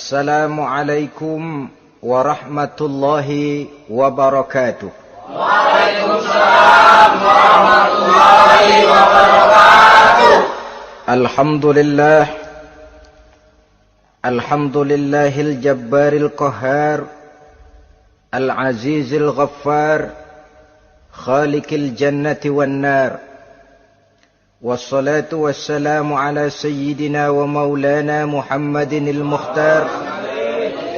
Assalamualaikum warahmatullahi wabarakatuh. Waalaikumsalam warahmatullahi wabarakatuh. Alhamdulillahil jabbaril qahhar, al-azizil ghaffar, khaliqil jannati wan nar. Wassalatu wassalamu ala sayyidina wa maulana Muhammadinil Mukhtar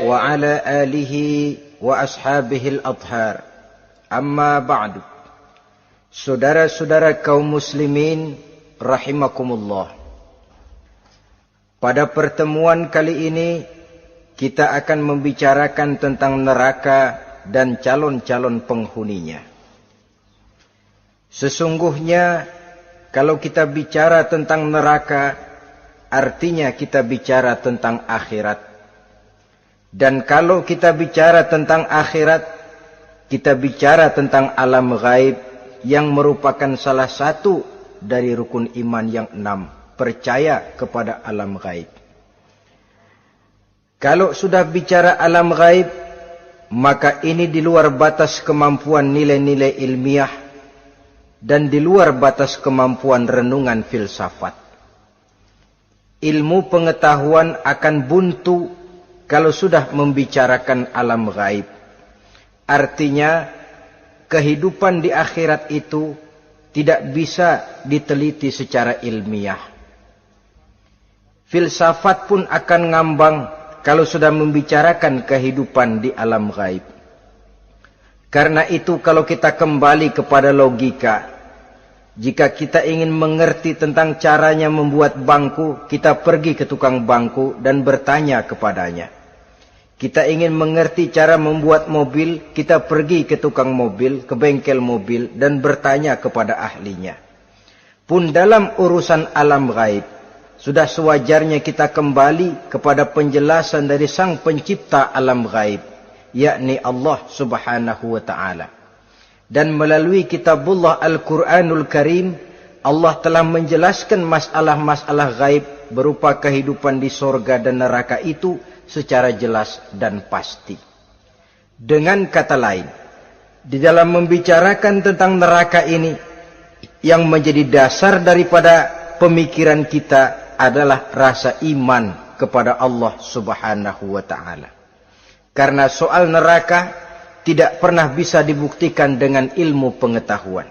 wa ala alihi wa ashabihil adhar. Amma ba'du. Saudara-saudara kaum muslimin rahimakumullah. Pada pertemuan kali ini kita akan membicarakan tentang neraka dan calon-calon penghuninya. Sesungguhnya kalau kita bicara tentang neraka, artinya kita bicara tentang akhirat. Dan kalau kita bicara tentang akhirat, kita bicara tentang alam gaib yang merupakan salah satu dari rukun iman yang 6, percaya kepada alam gaib. Kalau sudah bicara alam gaib, maka ini di luar batas kemampuan nilai-nilai ilmiah dan di luar batas kemampuan renungan filsafat. Ilmu pengetahuan akan buntu kalau sudah membicarakan alam gaib. Artinya, kehidupan di akhirat itu tidak bisa diteliti secara ilmiah. Filsafat pun akan ngambang kalau sudah membicarakan kehidupan di alam gaib. Karena itu kalau kita kembali kepada logika, jika kita ingin mengerti tentang caranya membuat bangku, kita pergi ke tukang bangku dan bertanya kepadanya. Kita ingin mengerti cara membuat mobil, kita pergi ke tukang mobil, ke bengkel mobil dan bertanya kepada ahlinya. Pun dalam urusan alam gaib, sudah sewajarnya kita kembali kepada penjelasan dari sang pencipta alam gaib, yakni Allah subhanahu wa ta'ala. Dan melalui kitabullah Al-Quranul Karim, Allah telah menjelaskan masalah-masalah gaib berupa kehidupan di sorga dan neraka itu secara jelas dan pasti. Dengan kata lain, di dalam membicarakan tentang neraka ini, yang menjadi dasar daripada pemikiran kita adalah rasa iman kepada Allah subhanahu wa ta'ala. Karena soal neraka tidak pernah bisa dibuktikan dengan ilmu pengetahuan.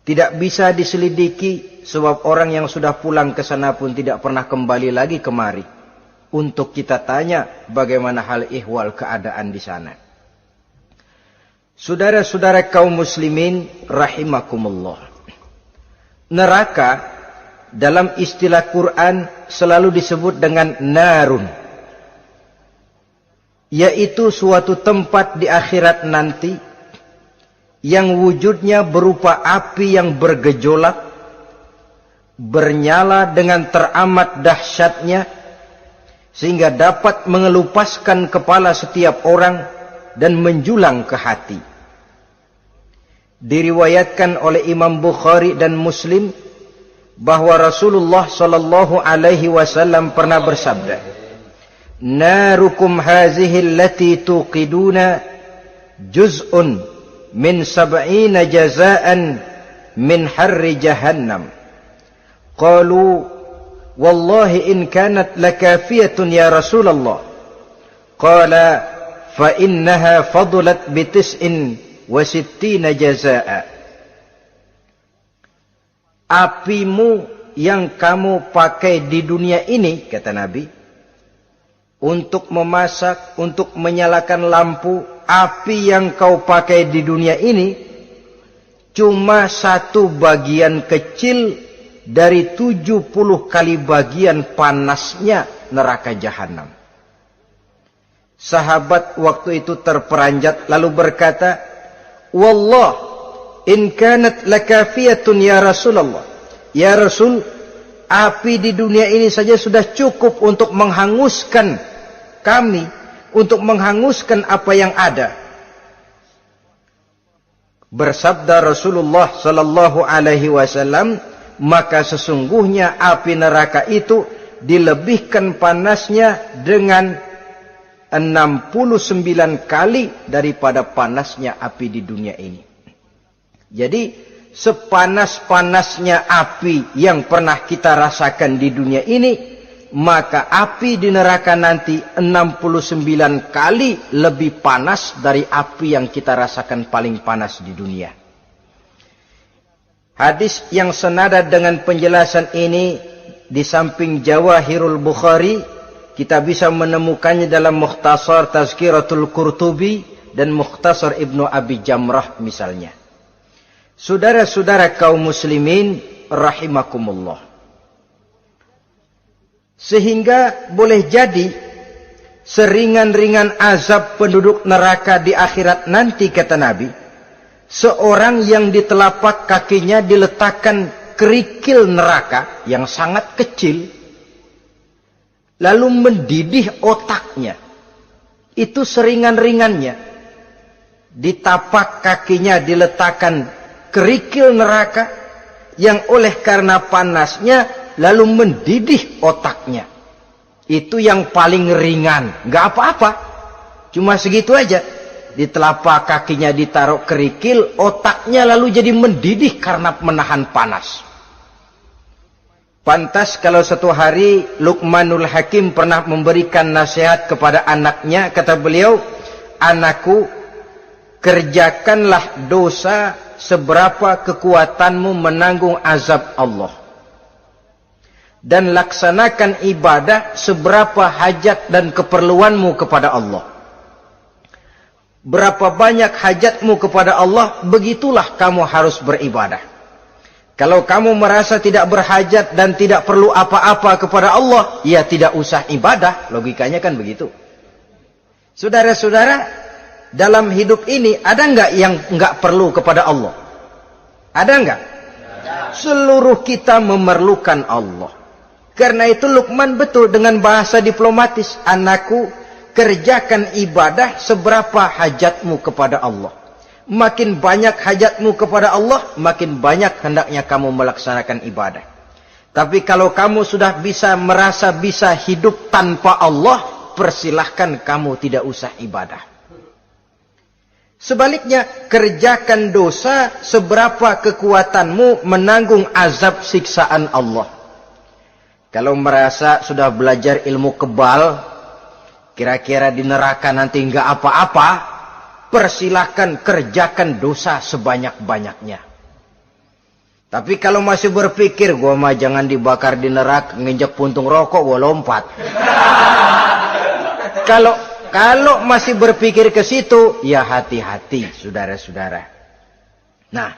Tidak bisa diselidiki sebab orang yang sudah pulang ke sana pun tidak pernah kembali lagi kemari untuk kita tanya bagaimana hal ihwal keadaan di sana. Saudara-saudara kaum muslimin rahimakumullah. Neraka dalam istilah Quran selalu disebut dengan narun, yaitu suatu tempat di akhirat nanti yang wujudnya berupa api yang bergejolak, bernyala dengan teramat dahsyatnya, sehingga dapat mengelupaskan kepala setiap orang dan menjulang ke hati. Diriwayatkan oleh Imam Bukhari dan Muslim bahwa Rasulullah sallallahu alaihi wasallam pernah bersabda, "Narukum hazihi allati tuqiduna juz'un min 70 jazaan min harri jahannam." Qalu, "Wallahi in kanat lakafiyatun ya Rasulullah." Qala, "Fa innaha fadulat bi 69 jazaa." Apimu yang kamu pakai di dunia ini, kata Nabi, untuk memasak, untuk menyalakan lampu, api yang kau pakai di dunia ini cuma satu bagian kecil dari 70 kali bagian panasnya neraka jahanam. Sahabat waktu itu terperanjat lalu berkata, "Wallah, in kanat lakafiyatun ya Rasulullah." Ya Rasul, api di dunia ini saja sudah cukup untuk menghanguskan kami, untuk menghanguskan apa yang ada. Bersabda Rasulullah sallallahu alaihi wasallam, maka sesungguhnya api neraka itu dilebihkan panasnya dengan 69 kali daripada panasnya api di dunia ini. Jadi sepanas-panasnya api yang pernah kita rasakan di dunia ini, maka api di neraka nanti 69 kali lebih panas dari api yang kita rasakan paling panas di dunia. Hadis yang senada dengan penjelasan ini di samping Jawahirul Bukhari, kita bisa menemukannya dalam Mukhtasar Tazkiratul Qurtubi dan Mukhtasar Ibnu Abi Jamrah misalnya. Saudara-saudara kaum muslimin rahimakumullah. Sehingga boleh jadi seringan-ringan azab penduduk neraka di akhirat nanti, kata Nabi, seorang yang di telapak kakinya diletakkan kerikil neraka yang sangat kecil, lalu mendidih otaknya. Itu seringan-ringannya. Di tapak kakinya diletakkan kerikil neraka yang oleh karena panasnya lalu mendidih otaknya. Itu yang paling ringan. Nggak apa-apa. Cuma segitu aja. Di telapak kakinya ditaruh kerikil, otaknya lalu jadi mendidih karena menahan panas. Pantas kalau satu hari Luqmanul Hakim pernah memberikan nasihat kepada anaknya, kata beliau, "Anakku, kerjakanlah dosa seberapa kekuatanmu menanggung azab Allah. Dan laksanakan ibadah seberapa hajat dan keperluanmu kepada Allah. Berapa banyak hajatmu kepada Allah, begitulah kamu harus beribadah. Kalau kamu merasa tidak berhajat dan tidak perlu apa-apa kepada Allah, ya tidak usah ibadah." Logikanya kan begitu. Saudara-saudara, dalam hidup ini ada nggak yang nggak perlu kepada Allah? Ada nggak? Seluruh kita memerlukan Allah. Karena itu Luqman betul dengan bahasa diplomatis, "Anakku, kerjakan ibadah seberapa hajatmu kepada Allah. Makin banyak hajatmu kepada Allah, makin banyak hendaknya kamu melaksanakan ibadah. Tapi kalau kamu sudah merasa bisa hidup tanpa Allah, persilahkan kamu tidak usah ibadah." Sebaliknya, kerjakan dosa seberapa kekuatanmu menanggung azab siksaan Allah. Kalau merasa sudah belajar ilmu kebal, kira-kira di neraka nanti nggak apa-apa, persilahkan kerjakan dosa sebanyak-banyaknya. Tapi kalau masih berpikir, gua mah jangan dibakar di neraka, nginjek puntung rokok, gua lompat. Kalau masih berpikir ke situ, ya hati-hati, saudara-saudara. Nah,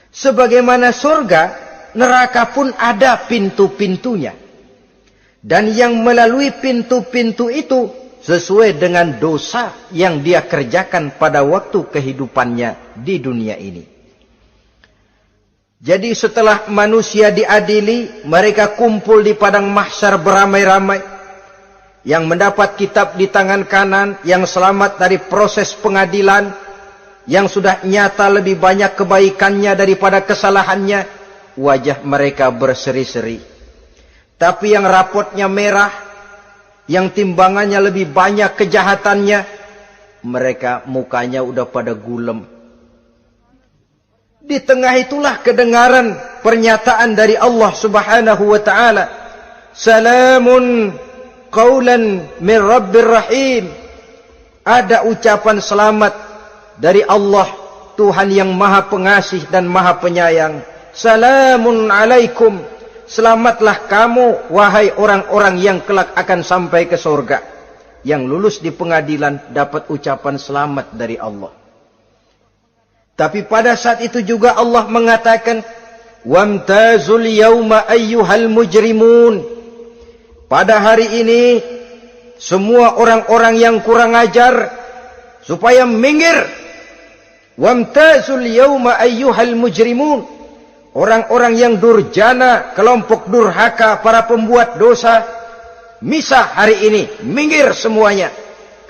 sebagaimana surga, neraka pun ada pintu-pintunya. Dan yang melalui pintu-pintu itu sesuai dengan dosa yang dia kerjakan pada waktu kehidupannya di dunia ini. Jadi setelah manusia diadili, mereka kumpul di padang mahsyar beramai-ramai. Yang mendapat kitab di tangan kanan, yang selamat dari proses pengadilan, yang sudah nyata lebih banyak kebaikannya daripada kesalahannya, wajah mereka berseri-seri. Tapi yang rapotnya merah, yang timbangannya lebih banyak kejahatannya, mereka mukanya udah pada gulem. Di tengah itulah kedengaran pernyataan dari Allah Subhanahu wa ta'ala, "Salamun qaulan min Rabbir Rahim." Ada ucapan selamat dari Allah, Tuhan yang Maha Pengasih dan Maha Penyayang. "Salamun alaikum." Selamatlah kamu, wahai orang-orang yang kelak akan sampai ke surga. Yang lulus di pengadilan dapat ucapan selamat dari Allah. Tapi pada saat itu juga Allah mengatakan, "Wamtazul yawma ayyuhal mujrimun." Pada hari ini, semua orang-orang yang kurang ajar, supaya minggir. Wamtazul yawma ayyuhal mujrimun. Orang-orang yang durjana, kelompok durhaka, para pembuat dosa, misah hari ini, minggir semuanya.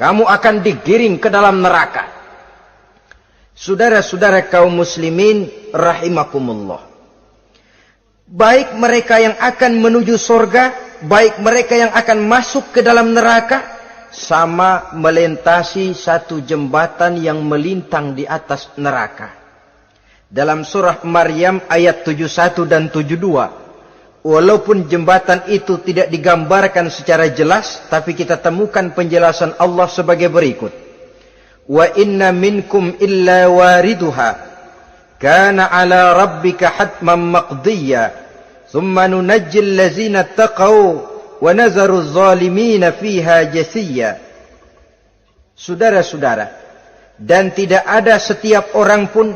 Kamu akan digiring ke dalam neraka. Saudara-saudara kaum muslimin rahimakumullah. Baik mereka yang akan menuju surga, baik mereka yang akan masuk ke dalam neraka, sama melintasi satu jembatan yang melintang di atas neraka. Dalam surah Maryam ayat 71 dan 72, walaupun jembatan itu tidak digambarkan secara jelas, tapi kita temukan penjelasan Allah sebagai berikut. Wa inna minkum illa wariduha kana ala rabbika hatman maqdiyya thumma nunajjil ladzina taqaw wa nazaru adh-dhalimina fiha jasiyya. Saudara-saudara, dan tidak ada setiap orang pun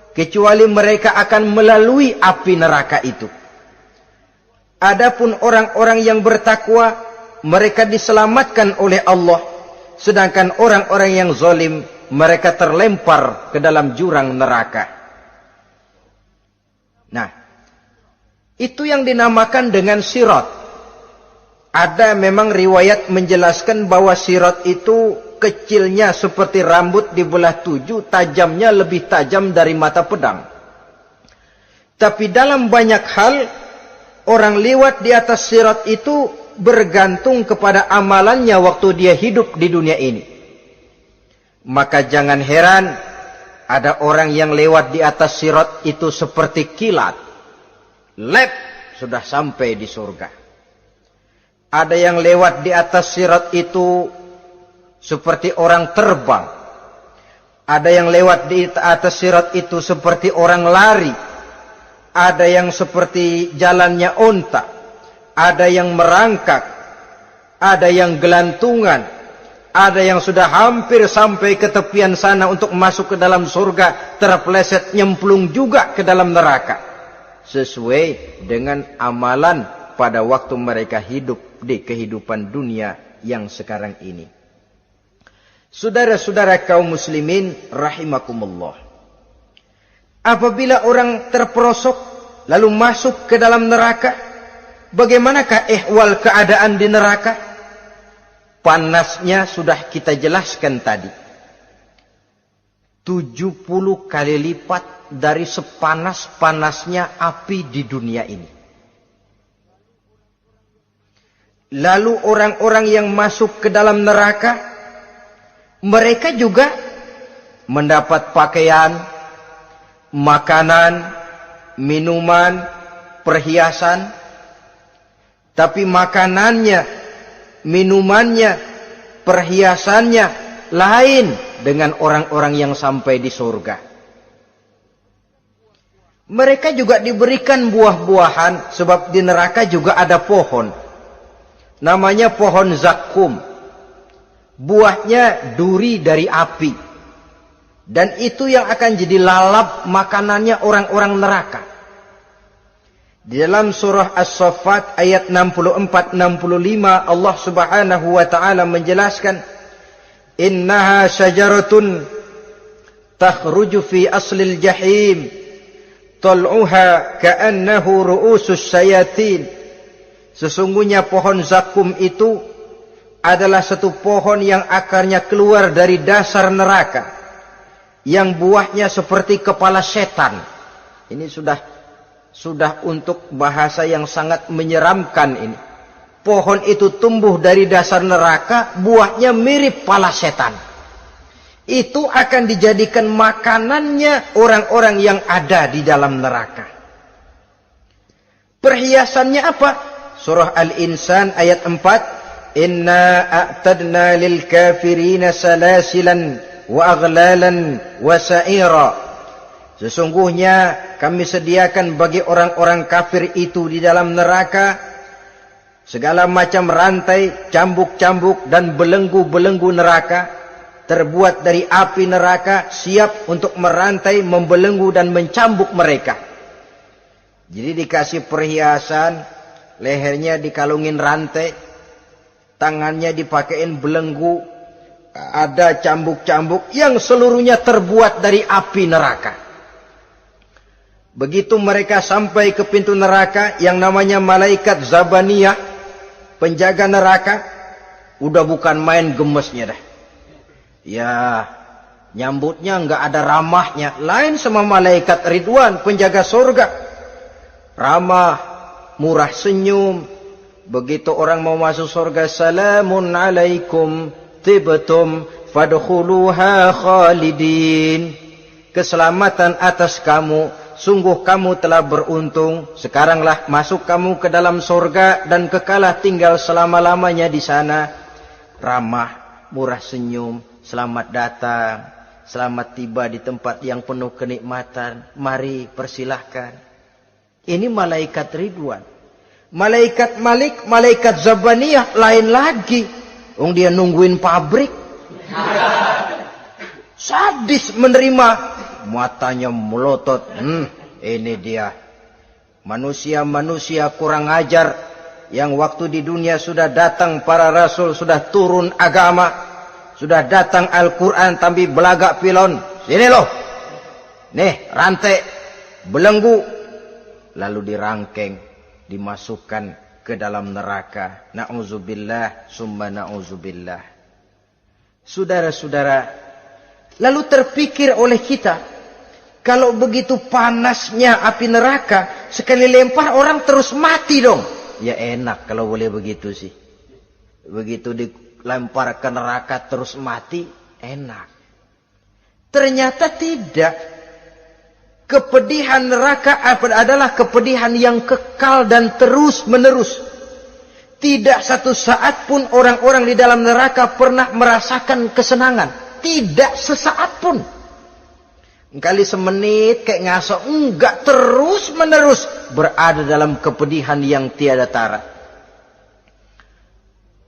kecuali mereka akan melalui api neraka itu. Adapun orang-orang yang bertakwa, mereka diselamatkan oleh Allah. Sedangkan orang-orang yang zalim, mereka terlempar ke dalam jurang neraka. Nah, itu yang dinamakan dengan sirat. Ada memang riwayat menjelaskan bahwa sirat itu kecilnya seperti rambut dibelah 7, tajamnya lebih tajam dari mata pedang. Tapi dalam banyak hal, orang lewat di atas sirat itu bergantung kepada amalannya waktu dia hidup di dunia ini. Maka jangan heran ada orang yang lewat di atas sirat itu seperti kilat. Lep, sudah sampai di surga. Ada yang lewat di atas sirat itu seperti orang terbang. Ada yang lewat di atas sirat itu seperti orang lari. Ada yang seperti jalannya onta. Ada yang merangkak. Ada yang gelantungan. Ada yang sudah hampir sampai ke tepian sana untuk masuk ke dalam surga, terpeleset nyemplung juga ke dalam neraka. Sesuai dengan amalan pada waktu mereka hidup di kehidupan dunia yang sekarang ini. Saudara-saudara kaum muslimin rahimakumullah. Apabila orang terperosok lalu masuk ke dalam neraka, bagaimanakah ihwal keadaan di neraka? Panasnya sudah kita jelaskan tadi. 70 kali lipat dari sepanas-panasnya api di dunia ini. Lalu orang-orang yang masuk ke dalam neraka, mereka juga mendapat pakaian, makanan, minuman, perhiasan. Tapi makanannya, minumannya, perhiasannya lain dengan orang-orang yang sampai di surga. Mereka juga diberikan buah-buahan, sebab di neraka juga ada pohon. Namanya pohon zakum. Buahnya duri dari api. Dan itu yang akan jadi lalap makanannya orang-orang neraka. Di dalam surah As-Saffat ayat 64-65 Allah Subhanahu wa taala menjelaskan, innaha syajaratun takhruju fi aslil jahim tal'uha ka'annahu ru'usus syayatin. Sesungguhnya pohon zakum itu adalah satu pohon yang akarnya keluar dari dasar neraka, yang buahnya seperti kepala setan. Ini sudah untuk bahasa yang sangat menyeramkan ini. Pohon itu tumbuh dari dasar neraka, buahnya mirip kepala setan. Itu akan dijadikan makanannya orang-orang yang ada di dalam neraka. Perhiasannya apa? Surah Al-Insan ayat 4. Inna a'tadna lil kafirina salasilan wa aghlalan wa sa'ira. Sesungguhnya kami sediakan bagi orang-orang kafir itu di dalam neraka segala macam rantai, cambuk-cambuk dan belenggu-belenggu neraka, terbuat dari api neraka, siap untuk merantai, membelenggu dan mencambuk mereka. Jadi dikasih perhiasan, lehernya dikalungin rantai, tangannya dipakein belenggu, ada cambuk-cambuk yang seluruhnya terbuat dari api neraka. Begitu mereka sampai ke pintu neraka yang namanya malaikat Zabaniyah, penjaga neraka, udah bukan main gemesnya dah. Ya, nyambutnya nggak ada ramahnya, lain sama malaikat Ridwan, penjaga surga. Ramah, murah senyum, Begitu orang mau masuk surga, salamun alaikum tibtum fadkhuluha khalidin. Keselamatan atas kamu, sungguh kamu telah beruntung. Sekaranglah masuk kamu ke dalam surga dan kekalah tinggal selama-lamanya di sana. Ramah, murah senyum, selamat datang, selamat tiba di tempat yang penuh kenikmatan. Mari persilahkan. Ini malaikat Ridwan. Malaikat Malik, malaikat Zabaniyah lain lagi. Dia nungguin pabrik. Sadis menerima, matanya melotot. Ini dia manusia-manusia kurang ajar yang waktu di dunia sudah datang para rasul, sudah turun agama, sudah datang Al-Quran, tapi belagak pilon. Sini loh, nih rantai, belenggu, lalu dirangkeng, dimasukkan ke dalam neraka. Na'udzubillah, summa na'udzubillah. Saudara-saudara, lalu terpikir oleh kita, kalau begitu panasnya api neraka, sekali lempar orang terus mati dong. Ya enak kalau boleh begitu sih. Begitu dilempar ke neraka terus mati, enak. Ternyata tidak. Kepedihan neraka adalah kepedihan yang kekal dan terus menerus. Tidak satu saat pun orang-orang di dalam neraka pernah merasakan kesenangan. Tidak sesaat pun. Kali semenit kayak ngasok. Enggak, terus menerus berada dalam kepedihan yang tiada tara.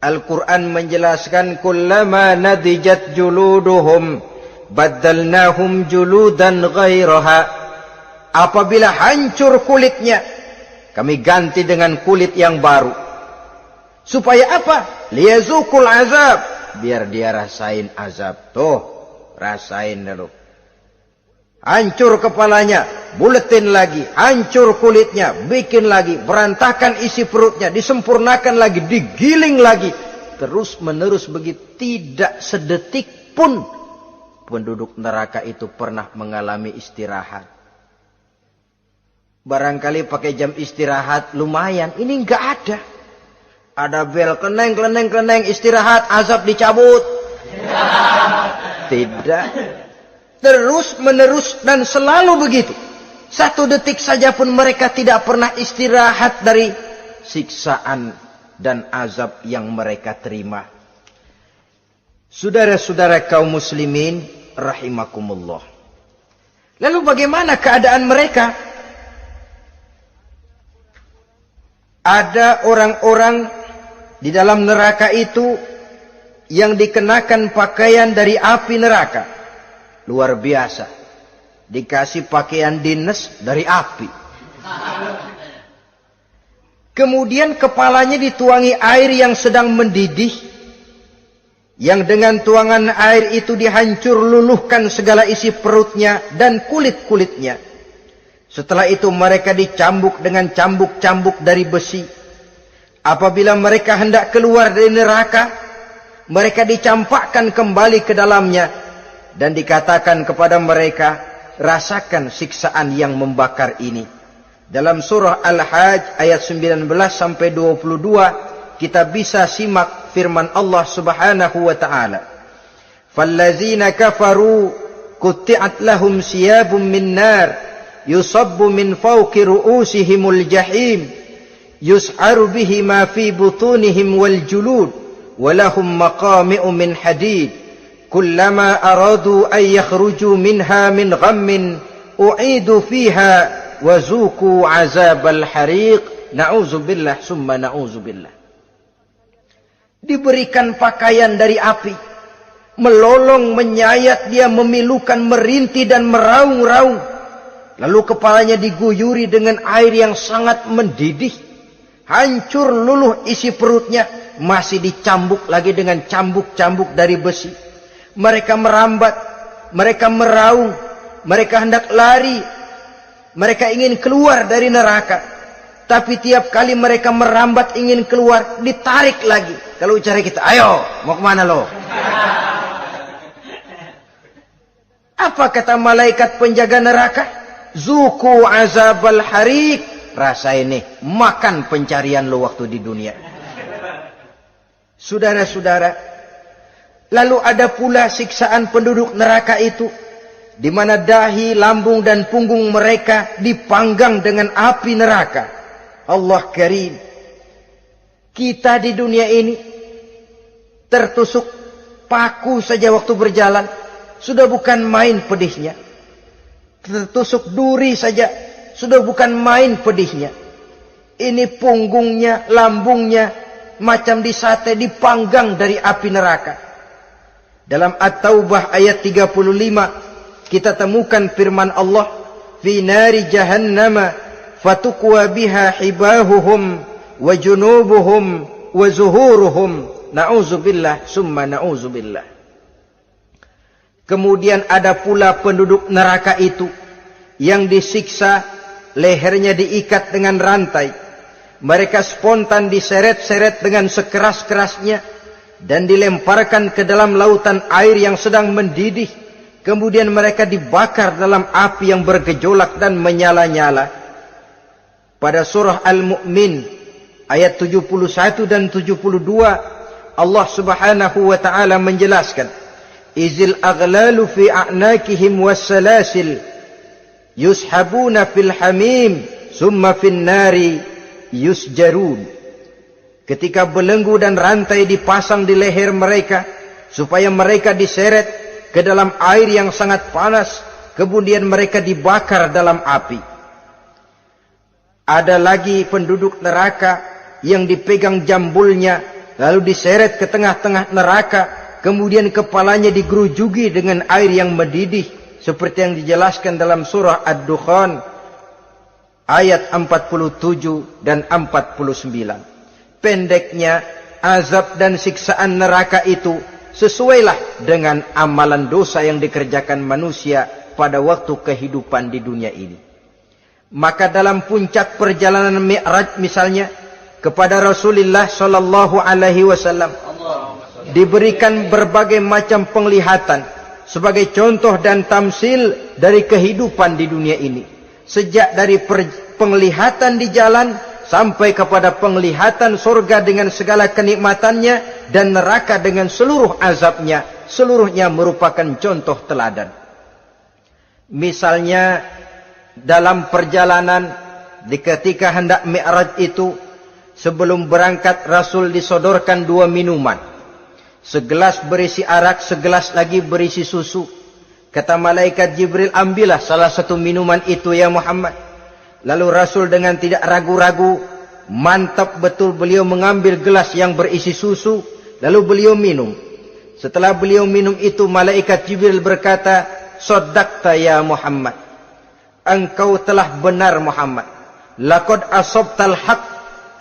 Al-Quran menjelaskan, kullama nadijat juluduhum baddalnahum juludan ghairaha. Apabila hancur kulitnya, kami ganti dengan kulit yang baru. Supaya apa? Liyazukul azab. Biar dia rasain azab. Tuh, rasain dulu. Hancur kepalanya, buletin lagi. Hancur kulitnya, bikin lagi. Berantakan isi perutnya, disempurnakan lagi, digiling lagi. Terus menerus begitu. Tidak sedetik pun penduduk neraka itu pernah mengalami istirahat. Barangkali pakai jam istirahat lumayan. Ini enggak ada. Ada bel, kleneng, istirahat, azab dicabut. Tidak. Terus menerus dan selalu begitu. Satu detik saja pun mereka tidak pernah istirahat dari siksaan dan azab yang mereka terima. Saudara-saudara kaum muslimin rahimakumullah. Lalu bagaimana keadaan mereka? Ada orang-orang di dalam neraka itu yang dikenakan pakaian dari api neraka. Luar biasa. Dikasih pakaian dinas dari api. Kemudian kepalanya dituangi air yang sedang mendidih. Yang dengan tuangan air itu dihancur luluhkan segala isi perutnya dan kulit-kulitnya. Setelah itu mereka dicambuk dengan cambuk-cambuk dari besi. Apabila mereka hendak keluar dari neraka, mereka dicampakkan kembali ke dalamnya. Dan dikatakan kepada mereka, rasakan siksaan yang membakar ini. Dalam surah Al-Hajj ayat 19 sampai 22, kita bisa simak firman Allah Subhanahu wa taala. Fallazina kafaru qutti'at lahum siyabun min nar yusabbu min fawqi ru'usihimul jahim yus'aru bihi ma fi butunihim wal julud walahum maqami'u min hadid kullama aradu an yakhruju minha min ghammin u'idu fiha wa zuku azabal hariq. Na'udzubillah summa na'udzubillah. Diberikan pakaian dari api, melolong, menyayat dia, memilukan, merintih dan meraung-raung. Lalu kepalanya diguyuri dengan air yang sangat mendidih. Hancur luluh isi perutnya. Masih dicambuk lagi dengan cambuk-cambuk dari besi. Mereka merambat. Mereka meraung. Mereka hendak lari. Mereka ingin keluar dari neraka. Tapi tiap kali mereka merambat ingin keluar, ditarik lagi. Kalau ucara kita, ayo, mau kemana lo? Apa kata malaikat penjaga neraka? Zuku azabal hariq. Rasain nih, makan pencarian lo waktu di dunia. Saudara-saudara, lalu ada pula siksaan penduduk neraka itu, di mana dahi, lambung dan punggung mereka dipanggang dengan api neraka. Allah Karim. Kita di dunia ini tertusuk paku saja waktu berjalan, sudah bukan main pedihnya. Tertusuk duri saja, sudah bukan main pedihnya. Ini punggungnya, lambungnya, macam disate, dipanggang dari api neraka. Dalam At-Taubah ayat 35, kita temukan firman Allah, fi nari jahannama fatukwa biha hibahuhum wa junubuhum wa zuhuruhum. Na'udzubillah summa na'udzubillah. Kemudian ada pula penduduk neraka itu yang disiksa, lehernya diikat dengan rantai. Mereka spontan diseret-seret dengan sekeras-kerasnya dan dilemparkan ke dalam lautan air yang sedang mendidih. Kemudian mereka dibakar dalam api yang bergejolak dan menyala-nyala. Pada surah Al-Mu'min ayat 71 dan 72, Allah Subhanahu wa taala menjelaskan, izil aghlalu fi a'nakihim wassalasil yushabuna fil hamim summa fin nari yusjarun. Ketika belenggu dan rantai dipasang di leher mereka supaya mereka diseret ke dalam air yang sangat panas, kemudian mereka dibakar dalam api. Ada lagi penduduk neraka yang dipegang jambulnya lalu diseret ke tengah-tengah neraka, kemudian kepalanya digerujuki dengan air yang mendidih seperti yang dijelaskan dalam surah Ad-Dukhan ayat 47 dan 49. Pendeknya, azab dan siksaan neraka itu sesuailah dengan amalan dosa yang dikerjakan manusia pada waktu kehidupan di dunia ini. Maka dalam puncak perjalanan Mi'raj misalnya, kepada Rasulullah sallallahu alaihi wasallam diberikan berbagai macam penglihatan sebagai contoh dan tamsil dari kehidupan di dunia ini. Sejak dari penglihatan di jalan sampai kepada penglihatan surga dengan segala kenikmatannya dan neraka dengan seluruh azabnya, seluruhnya merupakan contoh teladan. Misalnya dalam perjalanan ketika hendak Mi'raj itu, sebelum berangkat Rasul disodorkan 2 minuman. Segelas berisi arak, segelas lagi berisi susu. Kata malaikat Jibril, ambillah salah satu minuman itu ya Muhammad. Lalu Rasul dengan tidak ragu-ragu, mantap betul beliau mengambil gelas yang berisi susu, lalu beliau minum. Setelah beliau minum itu, malaikat Jibril berkata, "Shaddaqta ya Muhammad." Engkau telah benar Muhammad. Laqad asabtal haq,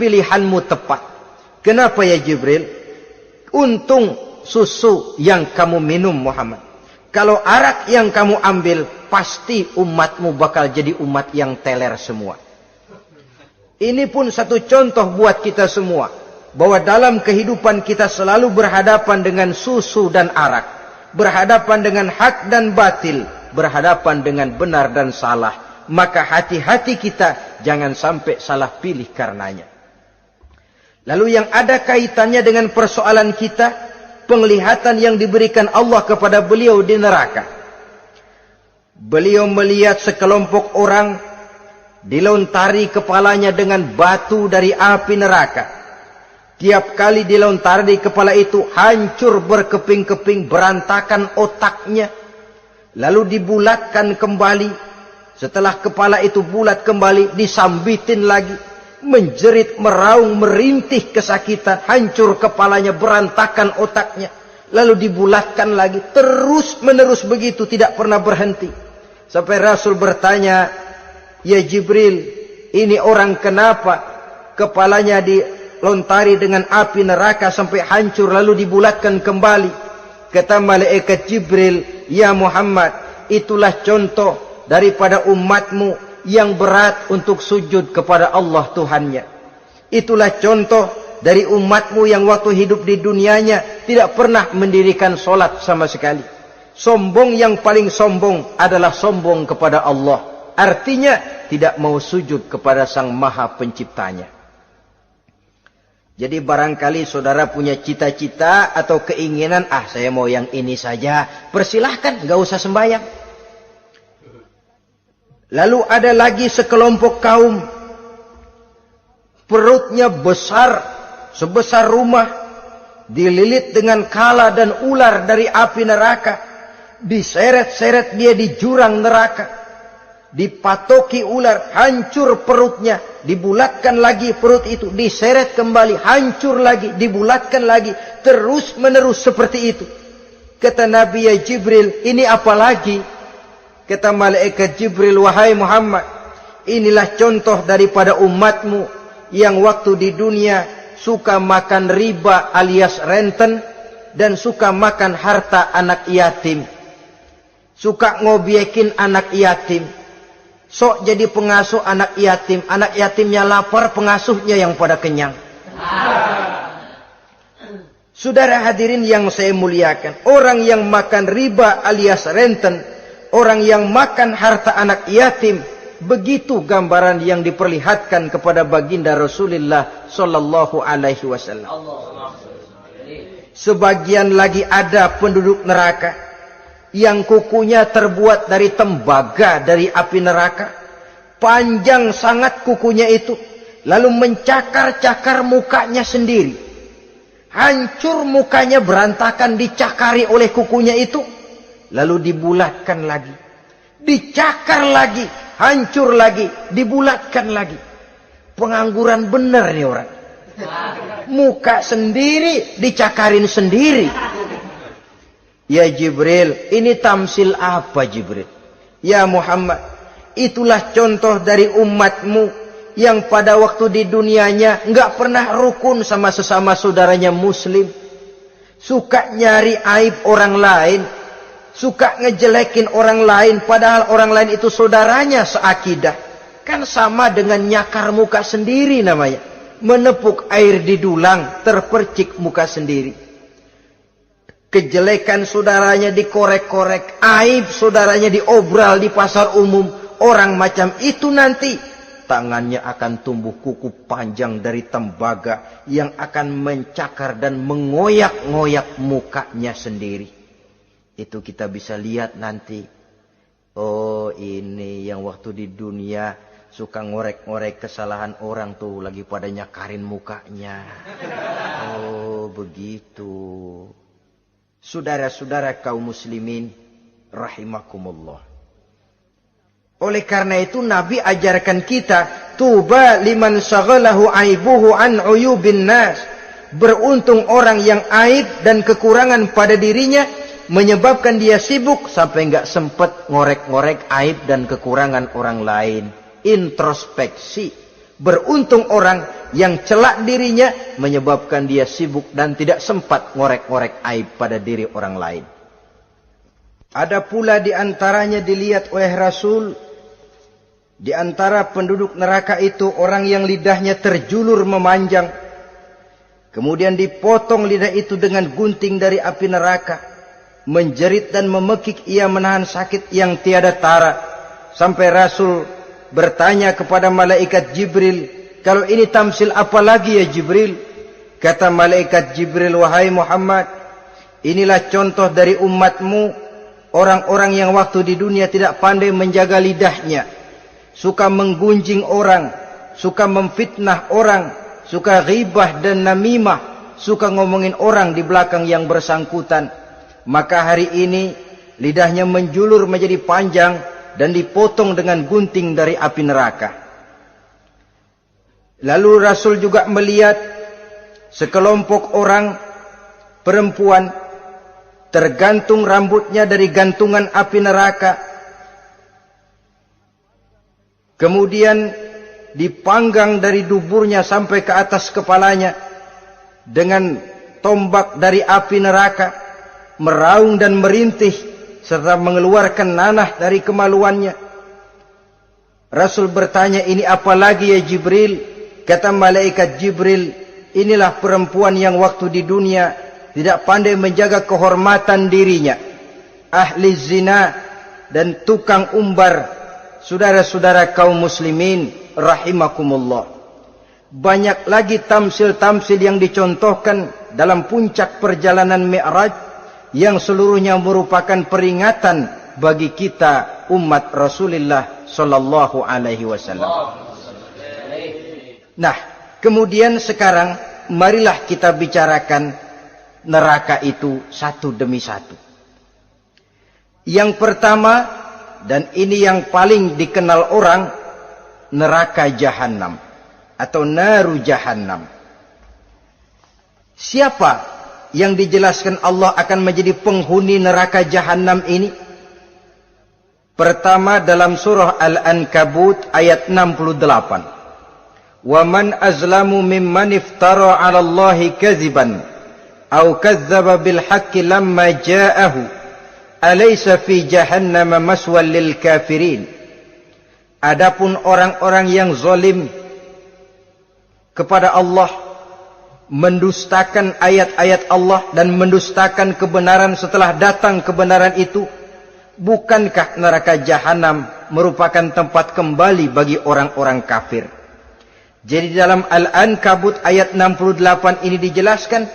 pilihanmu tepat. Kenapa ya Jibril? Untung susu yang kamu minum Muhammad. Kalau arak yang kamu ambil, pasti umatmu bakal jadi umat yang teler semua. Ini pun satu contoh buat kita semua, bahwa dalam kehidupan kita selalu berhadapan dengan susu dan arak, berhadapan dengan hak dan batil, berhadapan dengan benar dan salah. Maka hati-hati kita jangan sampai salah pilih karenanya. Lalu yang ada kaitannya dengan persoalan kita, penglihatan yang diberikan Allah kepada beliau di neraka. Beliau melihat sekelompok orang dilontari kepalanya dengan batu dari api neraka. Tiap kali dilontari kepala itu hancur berkeping-keping, berantakan otaknya. Lalu dibulatkan kembali. Setelah kepala itu bulat kembali, disambitin lagi. Menjerit, meraung, merintih kesakitan, hancur kepalanya, berantakan otaknya. Lalu dibulatkan lagi, terus menerus begitu, tidak pernah berhenti. Sampai Rasul bertanya, ya Jibril, ini orang kenapa kepalanya dilontari dengan api neraka sampai hancur lalu dibulatkan kembali? Kata malaikat Jibril, ya Muhammad, itulah contoh daripada umatmu yang berat untuk sujud kepada Allah Tuhannya. Itulah contoh dari umatmu yang waktu hidup di dunianya tidak pernah mendirikan solat sama sekali. Sombong yang paling sombong adalah sombong kepada Allah. Artinya tidak mau sujud kepada Sang Maha Penciptanya. Jadi barangkali saudara punya cita-cita atau keinginan, saya mau yang ini saja. Persilahkan, nggak usah sembahyang. Lalu ada lagi sekelompok kaum, perutnya besar, sebesar rumah, dililit dengan kala dan ular dari api neraka, diseret-seret dia di jurang neraka, dipatoki ular, hancur perutnya, dibulatkan lagi perut itu, diseret kembali, hancur lagi, dibulatkan lagi, terus menerus seperti itu. Kata Nabi, ya Jibril, ini apa lagi? Kata malaikat Jibril, wahai Muhammad, inilah contoh daripada umatmu yang waktu di dunia suka makan riba alias renten dan suka makan harta anak yatim, suka ngobyekin anak yatim, sok jadi pengasuh anak yatimnya lapar, pengasuhnya yang pada kenyang. Saudara hadirin yang saya muliakan, orang yang makan riba alias renten, orang yang makan harta anak yatim, begitu gambaran yang diperlihatkan kepada baginda Rasulullah sallallahu alaihi wasallam. Sebagian lagi ada penduduk neraka yang kukunya terbuat dari tembaga dari api neraka, panjang sangat kukunya itu, lalu mencakar-cakar mukanya sendiri, hancur mukanya berantakan, dicakari oleh kukunya itu, lalu dibulatkan lagi, dicakar lagi, hancur lagi, dibulatkan lagi. Pengangguran benar nih orang. Muka sendiri, dicakarin sendiri. Ya Jibril, ini tamsil apa Jibril? Ya Muhammad, itulah contoh dari umatmu yang pada waktu di dunianya enggak pernah rukun sama sesama saudaranya muslim. Suka nyari aib orang lain, suka ngejelekin orang lain, padahal orang lain itu saudaranya seakidah. Kan sama dengan nyakar muka sendiri namanya. Menepuk air di dulang, terpercik muka sendiri. Kejelekan saudaranya dikorek-korek, aib saudaranya diobral di pasar umum. Orang macam itu nanti tangannya akan tumbuh kuku panjang dari tembaga yang akan mencakar dan mengoyak-ngoyak mukanya sendiri. Itu kita bisa lihat nanti. Oh, ini yang waktu di dunia suka ngorek-ngorek kesalahan orang tuh, lagi pada nyakarin mukanya. Oh, begitu. Saudara-saudara kaum muslimin rahimakumullah. Oleh karena itu Nabi ajarkan kita, tuba liman syaghalahu aibuhu an uyubin nas. Beruntung orang yang aib dan kekurangan pada dirinya menyebabkan dia sibuk sampai enggak sempat ngorek-ngorek aib dan kekurangan orang lain. Introspeksi. Beruntung orang yang celak dirinya menyebabkan dia sibuk dan tidak sempat ngorek-ngorek aib pada diri orang lain. Ada pula di antaranya dilihat oleh Rasul, di antara penduduk neraka itu orang yang lidahnya terjulur memanjang, kemudian dipotong lidah itu dengan gunting dari api neraka, menjerit dan memekik ia menahan sakit yang tiada tara, sampai Rasul bertanya kepada malaikat Jibril, kalau ini tamsil apa lagi ya Jibril? Kata malaikat Jibril, wahai Muhammad, inilah contoh dari umatmu, orang-orang yang waktu di dunia tidak pandai menjaga lidahnya, suka menggunjing orang, suka memfitnah orang, suka ghibah dan namimah, suka ngomongin orang di belakang yang bersangkutan. Maka hari ini lidahnya menjulur menjadi panjang dan dipotong dengan gunting dari api neraka. Lalu Rasul juga melihat sekelompok orang perempuan tergantung rambutnya dari gantungan api neraka, kemudian dipanggang dari duburnya sampai ke atas kepalanya dengan tombak dari api neraka, meraung dan merintih serta mengeluarkan nanah dari kemaluannya. Rasul bertanya, ini apa lagi ya Jibril? Kata malaikat Jibril, inilah perempuan yang waktu di dunia tidak pandai menjaga kehormatan dirinya, ahli zina dan tukang umbar. Saudara-saudara kaum muslimin rahimakumullah, Banyak lagi tamsil-tamsil yang dicontohkan dalam puncak perjalanan Mi'raj yang seluruhnya merupakan peringatan bagi kita umat Rasulullah sallallahu alaihi wasallam. Nah, kemudian sekarang marilah kita bicarakan neraka itu satu demi satu. Yang pertama, dan ini yang paling dikenal orang, neraka Jahannam atau naru Jahannam. Siapa yang dijelaskan Allah akan menjadi penghuni neraka Jahannam ini? Pertama dalam surah Al-Ankabut ayat 68. Wa man azlamu mimman iftara 'ala Allahi kadziban aw kadzdzaba bil haqqi lamma ja'ahu alaysa fi jahannam maswal lil kafirin. Adapun orang-orang yang zalim kepada Allah, mendustakan ayat-ayat Allah dan mendustakan kebenaran setelah datang kebenaran itu, bukankah neraka Jahannam merupakan tempat kembali bagi orang-orang kafir? Jadi dalam Al-Ankabut ayat 68 ini dijelaskan,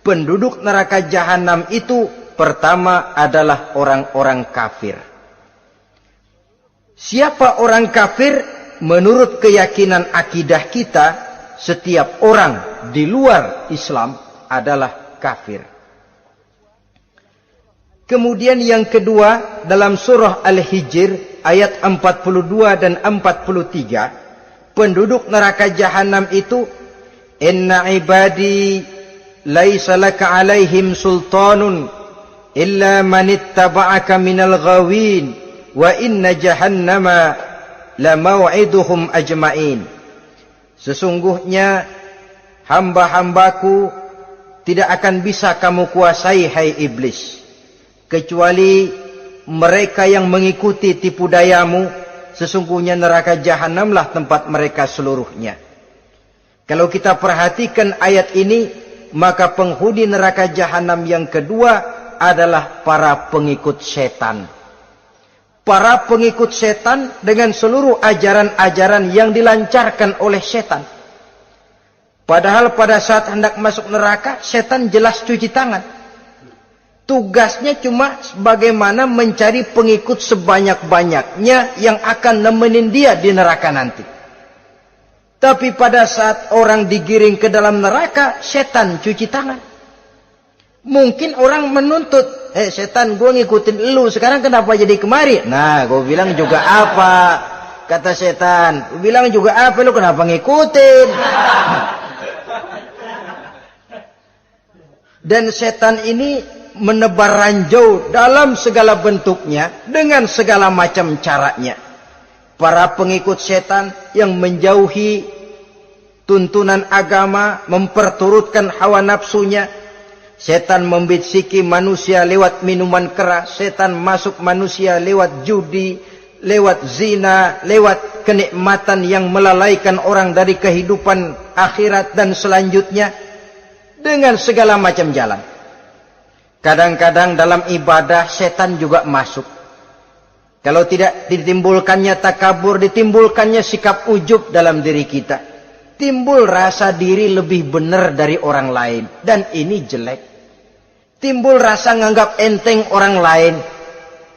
penduduk neraka Jahannam itu pertama adalah orang-orang kafir. Siapa orang kafir? Menurut keyakinan akidah kita, setiap orang di luar Islam adalah kafir. Kemudian yang kedua dalam surah Al-Hijr ayat 42 dan 43, penduduk neraka Jahannam itu, inna ibadi laisa laka alaihim sultanun illa man ittaba'aka minal ghawin wa inna jahannama la maw'iduhum ajma'in. Sesungguhnya hamba-hambaku tidak akan bisa kamu kuasai, hai iblis, kecuali mereka yang mengikuti tipu dayamu. Sesungguhnya neraka Jahannamlah tempat mereka seluruhnya. Kalau kita perhatikan ayat ini, maka penghuni neraka Jahannam yang kedua adalah para pengikut setan. Para pengikut setan dengan seluruh ajaran-ajaran yang dilancarkan oleh setan. Padahal pada saat hendak masuk neraka, setan jelas cuci tangan. Tugasnya cuma bagaimana mencari pengikut sebanyak-banyaknya yang akan nemenin dia di neraka nanti. Tapi pada saat orang digiring ke dalam neraka, setan cuci tangan. Mungkin orang menuntut, setan, gue ngikutin lu, sekarang kenapa jadi kemari? Nah, gue bilang juga apa? Kata setan, gue bilang juga apa, lu kenapa ngikutin? Dan setan ini menebar ranjau dalam segala bentuknya, dengan segala macam caranya. Para pengikut setan yang menjauhi tuntunan agama, memperturutkan hawa nafsunya. Setan membisiki manusia lewat minuman keras. Setan masuk manusia lewat judi, lewat zina, lewat kenikmatan yang melalaikan orang dari kehidupan akhirat dan selanjutnya, dengan segala macam jalan. Kadang-kadang dalam ibadah setan juga masuk. Kalau tidak ditimbulkannya takabur, ditimbulkannya sikap ujub dalam diri kita. Timbul rasa diri lebih benar dari orang lain. Dan ini jelek. Timbul rasa nganggap enteng orang lain.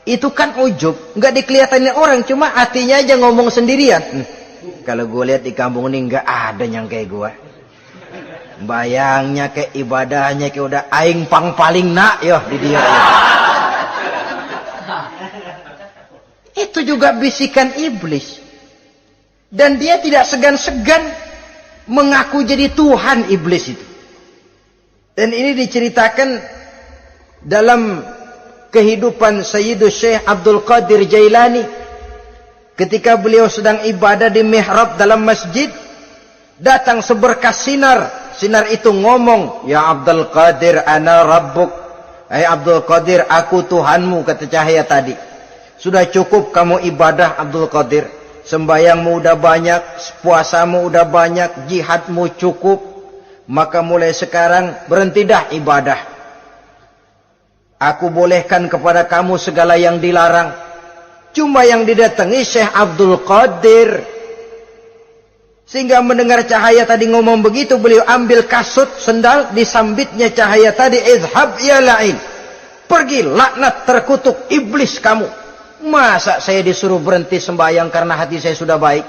Itu kan ujub. Nggak dikelihatanin orang, cuma hatinya aja ngomong sendirian. Kalau gue lihat di kampung ini nggak ada yang kayak gue. Bayangnya kayak ibadahnya kayak udah aing pang paling nak yo di dia. Itu juga bisikan iblis. Dan dia tidak segan-segan mengaku jadi Tuhan iblis itu. Dan ini diceritakan dalam kehidupan Sayyidus Syekh Abdul Qadir Jailani. Ketika beliau sedang ibadah di mihrab dalam masjid, datang seberkas sinar. Sinar itu ngomong, ya Abdul Qadir ana rabbuk. Hai Abdul Qadir, aku Tuhanmu, kata cahaya tadi. Sudah cukup kamu ibadah Abdul Qadir. Sembayangmu udah banyak, puasamu udah banyak, jihadmu cukup. Maka mulai sekarang berhenti dah ibadah. Aku bolehkan kepada kamu segala yang dilarang. Cuma yang didatangi Syekh Abdul Qadir. Sehingga mendengar cahaya tadi ngomong begitu, beliau ambil kasut sendal, disambitnya cahaya tadi, izhab ya la'in. Pergi, laknat, terkutuk, iblis kamu. Masa saya disuruh berhenti sembahyang karena hati saya sudah baik?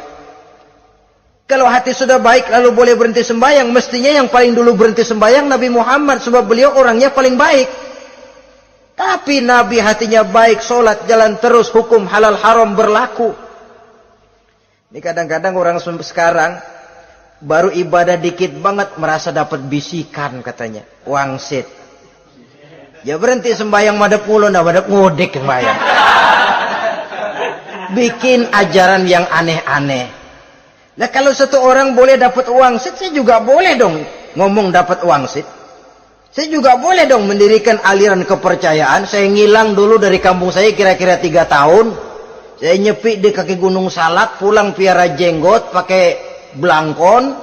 Kalau hati sudah baik lalu boleh berhenti sembahyang, mestinya yang paling dulu berhenti sembahyang Nabi Muhammad, sebab beliau orangnya paling baik. Tapi Nabi hatinya baik, sholat jalan terus, hukum halal haram berlaku. Ini kadang-kadang orang sekarang baru ibadah dikit banget merasa dapat bisikan katanya, wangsit. Ya berhenti sembahyang madep mulu, nah madep ngudek sembahyang. Bikin ajaran yang aneh-aneh. Nah kalau satu orang boleh dapat wangsit, saya juga boleh dong ngomong dapat wangsit. Saya juga boleh dong mendirikan aliran kepercayaan. Saya ngilang dulu dari kampung saya kira-kira 3 tahun. Saya nyepi di kaki Gunung Salak, pulang piara jenggot, pakai belangkon.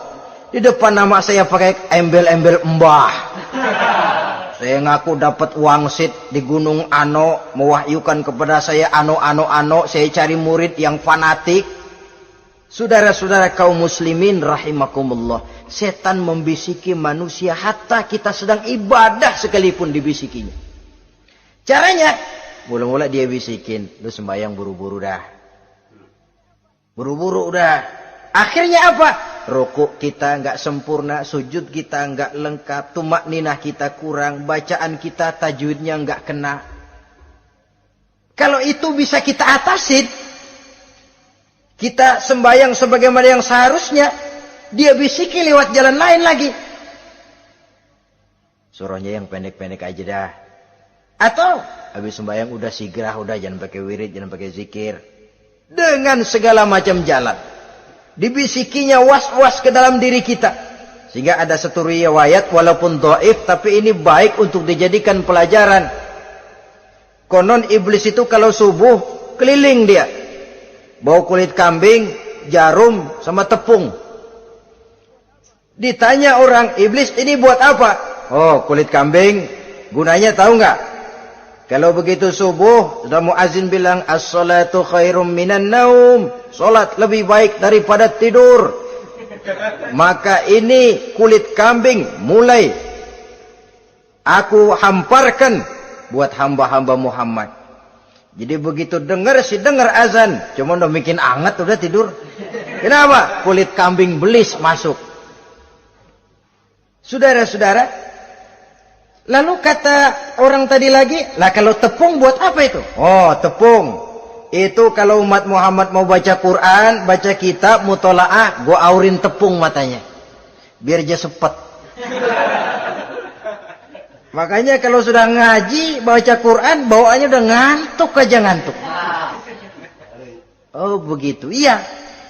Di depan nama saya pakai embel-embel mbah. Saya ngaku dapat wangsit di Gunung Ano, mewahyukan kepada saya ano. Saya cari murid yang fanatik. Saudara-saudara kaum muslimin rahimakumullah, setan membisiki manusia hatta kita sedang ibadah sekalipun dibisikinya. Caranya, mula-mula dia bisikin, lu sembahyang buru-buru dah. Buru-buru udah. Akhirnya apa? Rukuk kita enggak sempurna, sujud kita enggak lengkap, tumakninah kita kurang, bacaan kita tajwidnya enggak kena. Kalau itu bisa kita atasin, kita sembahyang sebagaimana yang seharusnya, dia bisiki lewat jalan lain lagi. Suruhnya yang pendek-pendek aja dah. Atau habis sembahyang udah sigrah, udah jangan pakai wirid, jangan pakai zikir. Dengan segala macam jalan. Dibisikinya was-was ke dalam diri kita. Sehingga ada satu riwayat walaupun dhaif, tapi ini baik untuk dijadikan pelajaran. Konon iblis itu kalau subuh keliling dia. Bawa kulit kambing, jarum, sama tepung. Ditanya orang, iblis ini buat apa? Oh, kulit kambing. Gunanya tahu nggak? Kalau begitu subuh, sudah muazin bilang, as-salatu khairum minan naum. Salat lebih baik daripada tidur. Maka ini kulit kambing mulai aku hamparkan buat hamba-hamba Muhammad. Jadi begitu dengar azan, cuma udah bikin anget udah tidur. Kenapa? Kulit kambing belis masuk. Saudara-saudara, lalu kata orang tadi lagi, lah kalau tepung buat apa itu? Oh, tepung. Itu kalau umat Muhammad mau baca Quran, baca kitab, mutolaah, gua aurin tepung matanya. Biar dia sepet. Makanya kalau sudah ngaji, baca Quran, bawaannya udah ngantuk aja ngantuk. Oh begitu, iya.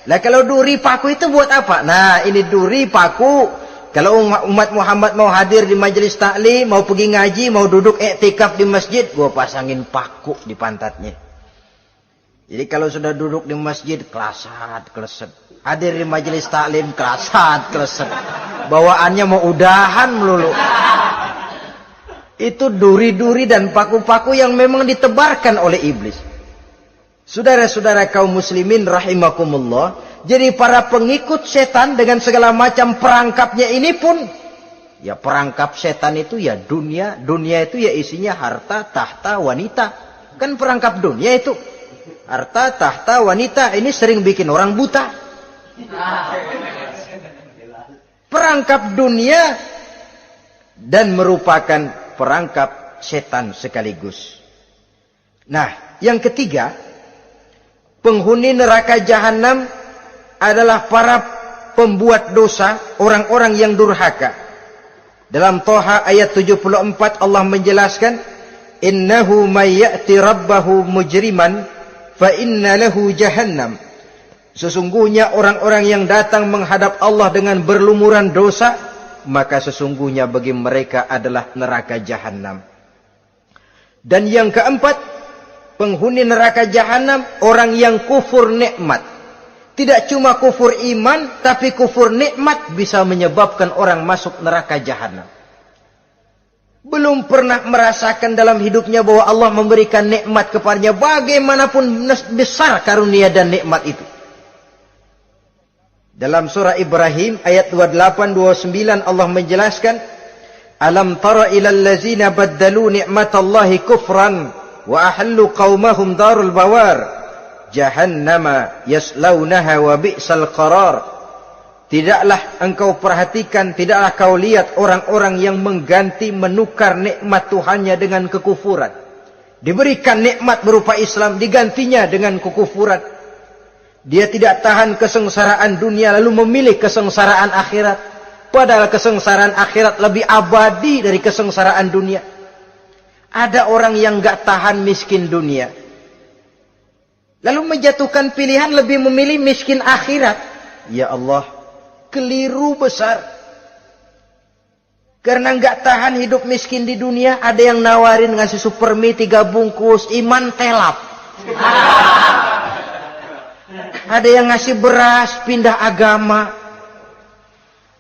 Nah kalau duri paku itu buat apa? Nah ini duri paku. Kalau umat Muhammad mau hadir di majelis taklim, mau pergi ngaji, mau duduk iktikaf di masjid, gua pasangin paku di pantatnya. Jadi kalau sudah duduk di masjid, kelasat, kleset. Hadir di majelis taklim, kelasat, kleset. Bawaannya mau udahan melulu. Itu duri-duri dan paku-paku yang memang ditebarkan oleh iblis. Saudara-saudara kaum muslimin rahimakumullah, jadi para pengikut setan dengan segala macam perangkapnya ini pun, ya perangkap setan itu ya dunia. Dunia itu ya isinya harta, tahta, wanita. Kan perangkap dunia itu. Harta, tahta, wanita. Ini sering bikin orang buta. Perangkap dunia dan merupakan perangkap setan sekaligus. Nah, yang ketiga, penghuni neraka jahanam adalah para pembuat dosa, orang-orang yang durhaka. Dalam Toha ayat 74 Allah menjelaskan, innahu may ya'ti rabbahu mujriman fa inna lahu jahannam. Sesungguhnya orang-orang yang datang menghadap Allah dengan berlumuran dosa, maka sesungguhnya bagi mereka adalah neraka jahanam. Dan yang keempat, penghuni neraka jahanam orang yang kufur nikmat. Tidak cuma kufur iman, tapi kufur nikmat bisa menyebabkan orang masuk neraka jahanam. Belum pernah merasakan dalam hidupnya bahwa Allah memberikan nikmat kepadanya, bagaimanapun besar karunia dan nikmat itu. Dalam surah Ibrahim ayat 28-29 Allah menjelaskan, Alam tara ilal ladzina baddalu ni'matallahi kufran wa ahallu qaumahum darul bawar jahannama yaslaunaha wa bi'sal qarar. Tidaklah engkau perhatikan, tidaklah kau lihat orang-orang yang mengganti, menukar nikmat Tuhannya dengan kekufuran. Diberikan nikmat berupa Islam, digantinya dengan kekufuran. Dia tidak tahan kesengsaraan dunia lalu memilih kesengsaraan akhirat. Padahal kesengsaraan akhirat lebih abadi dari kesengsaraan dunia. Ada orang yang gak tahan miskin dunia, lalu menjatuhkan pilihan lebih memilih miskin akhirat. Ya Allah, keliru besar. Karena gak tahan hidup miskin di dunia, ada yang nawarin ngasih supermi 3 bungkus, iman telap. Ada yang ngasih beras, pindah agama.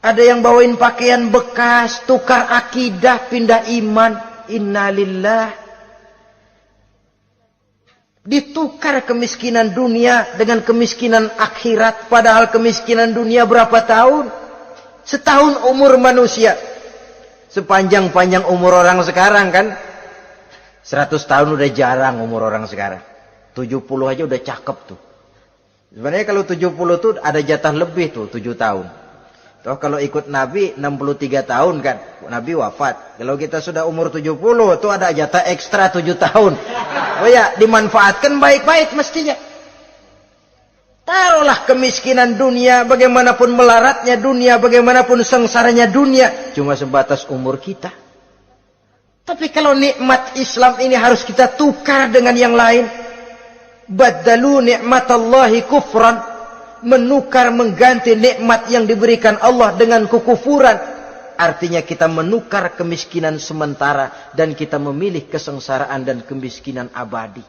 Ada yang bawain pakaian bekas, tukar akidah, pindah iman. Innalillah. Ditukar kemiskinan dunia dengan kemiskinan akhirat. Padahal kemiskinan dunia berapa tahun? Setahun umur manusia. Sepanjang-panjang umur orang sekarang kan. 100 tahun udah jarang umur orang sekarang. 70 aja udah cakep tuh. Sebenarnya kalau 70 tuh ada jatah lebih tuh, 7 tahun. Toh kalau ikut Nabi 63 tahun kan, Nabi wafat. Kalau kita sudah umur 70 tuh ada jatah ekstra 7 tahun. Oh ya, dimanfaatkan baik-baik mestinya. Taruhlah kemiskinan dunia, bagaimanapun melaratnya dunia, bagaimanapun sengsaranya dunia, cuma sebatas umur kita. Tapi kalau nikmat Islam ini harus kita tukar dengan yang lain. Baddalu ni'matallahi kufran. Menukar, mengganti nikmat yang diberikan Allah dengan kekufuran. Artinya kita menukar kemiskinan sementara dan kita memilih kesengsaraan dan kemiskinan abadi.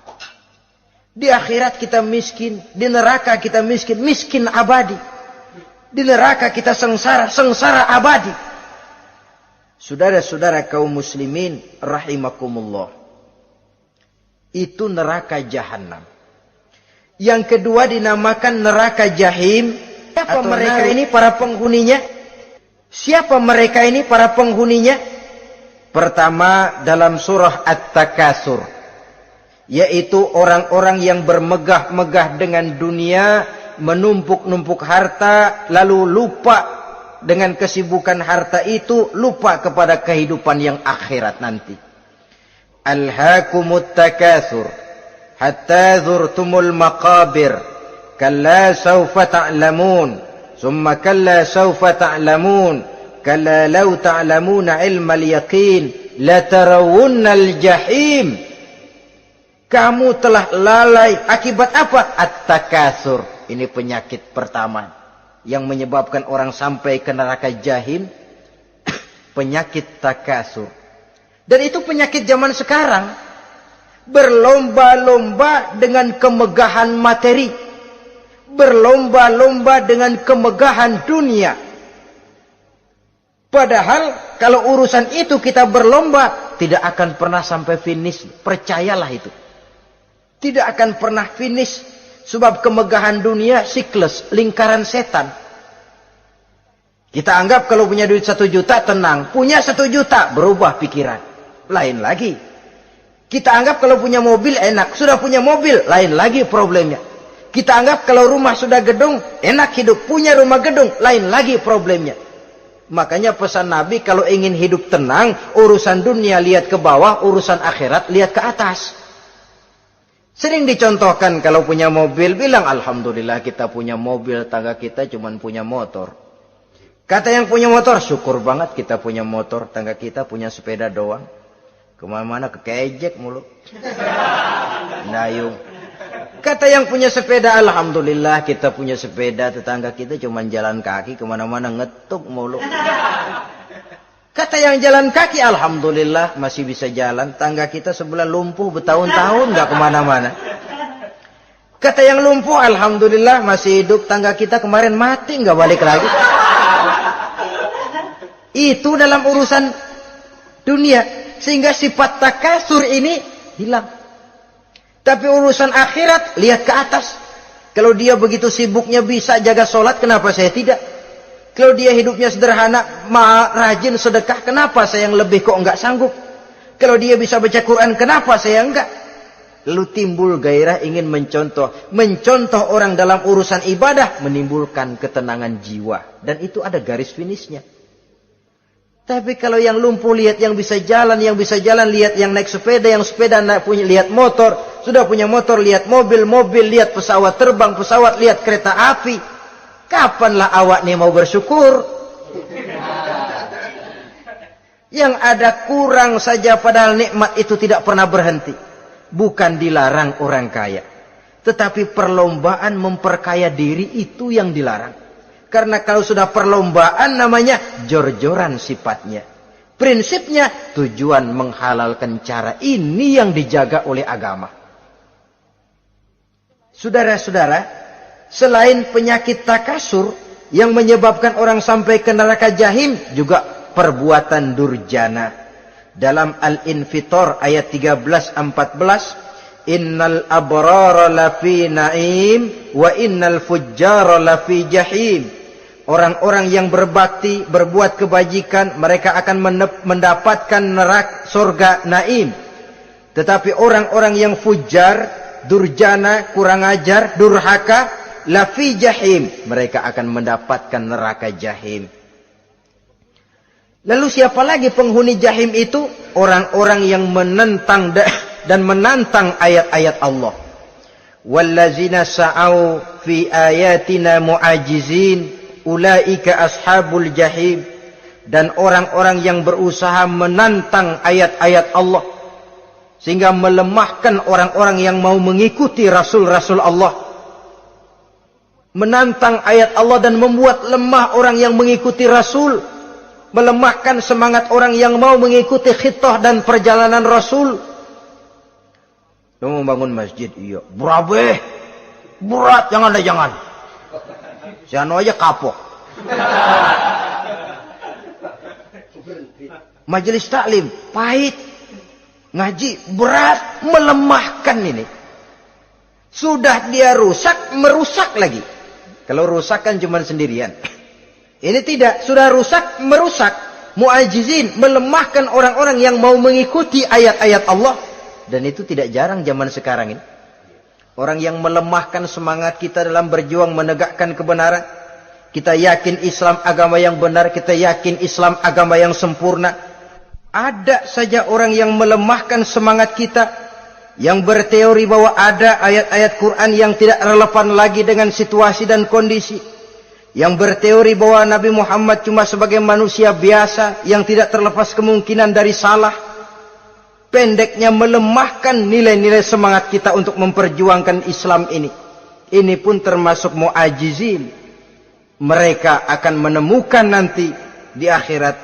Di akhirat kita miskin, di neraka kita miskin, miskin abadi. Di neraka kita sengsara, sengsara abadi. Saudara-saudara kaum muslimin rahimakumullah. Itu neraka jahanam. Yang kedua dinamakan neraka jahim. Siapa mereka ini para penghuninya? Siapa mereka ini para penghuninya? Pertama dalam surah At-Takasur, yaitu orang-orang yang bermegah-megah dengan dunia, menumpuk-numpuk harta, lalu lupa dengan kesibukan harta itu, lupa kepada kehidupan yang akhirat nanti. Alhaakumut takasur hatta zurtumul maqabir kalla sawfa ta'lamun summa kalla sawfa ta'lamun kalla law ta'lamuna ilmal yaqin latarawunnal jahim. Kamu telah lalai akibat apa? At-takasur. Ini penyakit pertama yang menyebabkan orang sampai ke neraka jahim. Penyakit takasur. Dan itu penyakit zaman sekarang. Berlomba-lomba dengan kemegahan materi. Berlomba-lomba dengan kemegahan dunia. Padahal kalau urusan itu kita berlomba, tidak akan pernah sampai finish. Percayalah itu. Tidak akan pernah finish. Sebab kemegahan dunia siklus, lingkaran setan. Kita anggap kalau punya duit 1 juta tenang. Punya 1 juta berubah pikiran. Lain lagi. Kita anggap kalau punya mobil enak. Sudah punya mobil, lain lagi problemnya. Kita anggap kalau rumah sudah gedung, enak hidup. Punya rumah gedung, lain lagi problemnya. Makanya pesan Nabi, kalau ingin hidup tenang, urusan dunia lihat ke bawah, urusan akhirat lihat ke atas. Sering dicontohkan kalau punya mobil, bilang alhamdulillah kita punya mobil, tangga kita cuma punya motor. Kata yang punya motor, syukur banget kita punya motor, tangga kita punya sepeda doang. Kemana-mana kekejek mulu. Dayung. Kata yang punya sepeda, alhamdulillah kita punya sepeda, tetangga kita cuma jalan kaki, kemana-mana ngetuk mulu. Kata yang jalan kaki, alhamdulillah masih bisa jalan, tangga kita sebelah lumpuh bertahun-tahun gak kemana-mana. Kata yang lumpuh, alhamdulillah masih hidup, tangga kita kemarin mati gak balik lagi. Itu dalam urusan dunia. Sehingga sifat takasur ini hilang. Tapi urusan akhirat, lihat ke atas. Kalau dia begitu sibuknya bisa jaga sholat, kenapa saya tidak? Kalau dia hidupnya sederhana, rajin sedekah, kenapa saya yang lebih kok enggak sanggup? Kalau dia bisa baca Quran, kenapa saya enggak? Lalu timbul gairah ingin mencontoh. Mencontoh orang dalam urusan ibadah menimbulkan ketenangan jiwa. Dan itu ada garis finishnya. Tapi kalau yang lumpuh lihat yang bisa jalan lihat yang naik sepeda, yang sepeda punya lihat motor, sudah punya motor lihat mobil, lihat pesawat terbang, pesawat lihat kereta api. Kapanlah awak nih mau bersyukur? Yang ada kurang saja padahal nikmat itu tidak pernah berhenti. Bukan dilarang orang kaya, tetapi perlombaan memperkaya diri itu yang dilarang. Karena kalau sudah perlombaan namanya jor-joran sifatnya. Prinsipnya tujuan menghalalkan cara ini yang dijaga oleh agama. Saudara-saudara, selain penyakit takasur yang menyebabkan orang sampai ke neraka jahim, juga perbuatan durjana. Dalam Al-Infitor ayat 13-14, innal abrara lafi na'im wa innal fujjara lafi jahim. Orang-orang yang berbakti, berbuat kebajikan, mereka akan mendapatkan neraka surga naim. Tetapi orang-orang yang fujar, durjana, kurang ajar, durhaka, lafi jahim, mereka akan mendapatkan neraka jahim. Lalu siapa lagi penghuni jahim itu? Orang-orang yang menentang dan menantang ayat-ayat Allah. Wallazina sa'au fi ayatina mu'ajizin ulaika ashabul jahim. Dan orang-orang yang berusaha menantang ayat-ayat Allah sehingga melemahkan orang-orang yang mau mengikuti rasul-rasul Allah. Menantang ayat Allah dan membuat lemah orang yang mengikuti rasul, melemahkan semangat orang yang mau mengikuti khitah dan perjalanan rasul. Lu mau bangun masjid, iya. Berabe, berat, jangan. Si anu aja kapok. Majelis taklim, pahit. Ngaji, berat, melemahkan ini. Sudah dia rusak, merusak lagi. Kalau rusak kan cuma sendirian. Ini tidak, sudah rusak, merusak. Mu'ajizin, melemahkan orang-orang yang mau mengikuti ayat-ayat Allah. Dan itu tidak jarang zaman sekarang ini. Orang yang melemahkan semangat kita dalam berjuang menegakkan kebenaran. Kita yakin Islam agama yang benar, kita yakin Islam agama yang sempurna. Ada saja orang yang melemahkan semangat kita, yang berteori bahwa ada ayat-ayat Quran yang tidak relevan lagi dengan situasi dan kondisi. Yang berteori bahwa Nabi Muhammad cuma sebagai manusia biasa yang tidak terlepas kemungkinan dari salah. Pendeknya melemahkan nilai-nilai semangat kita untuk memperjuangkan Islam ini. Ini pun termasuk mu'ajizin. Mereka akan menemukan nanti di akhirat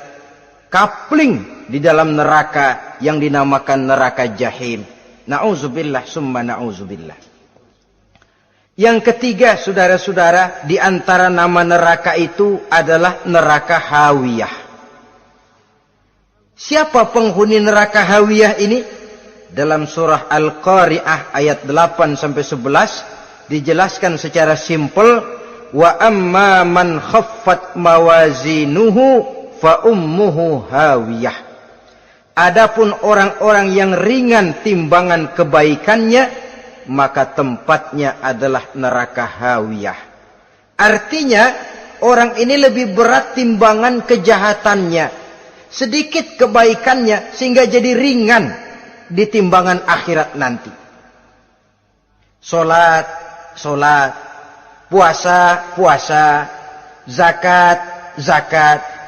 kapling di dalam neraka yang dinamakan neraka jahim. Na'udzubillah summa na'udzubillah. Yang ketiga, saudara-saudara, di antara nama neraka itu adalah neraka hawiyah. Siapa penghuni neraka hawiyah ini? Dalam surah Al-Qari'ah ayat 8-11 dijelaskan secara simpel, wa amma man khaffat mawazinuhu fa ummuhu hawiyah. Adapun orang-orang yang ringan timbangan kebaikannya, maka tempatnya adalah neraka hawiyah. Artinya orang ini lebih berat timbangan kejahatannya, sedikit kebaikannya sehingga jadi ringan di timbangan akhirat nanti. Salat, puasa, zakat,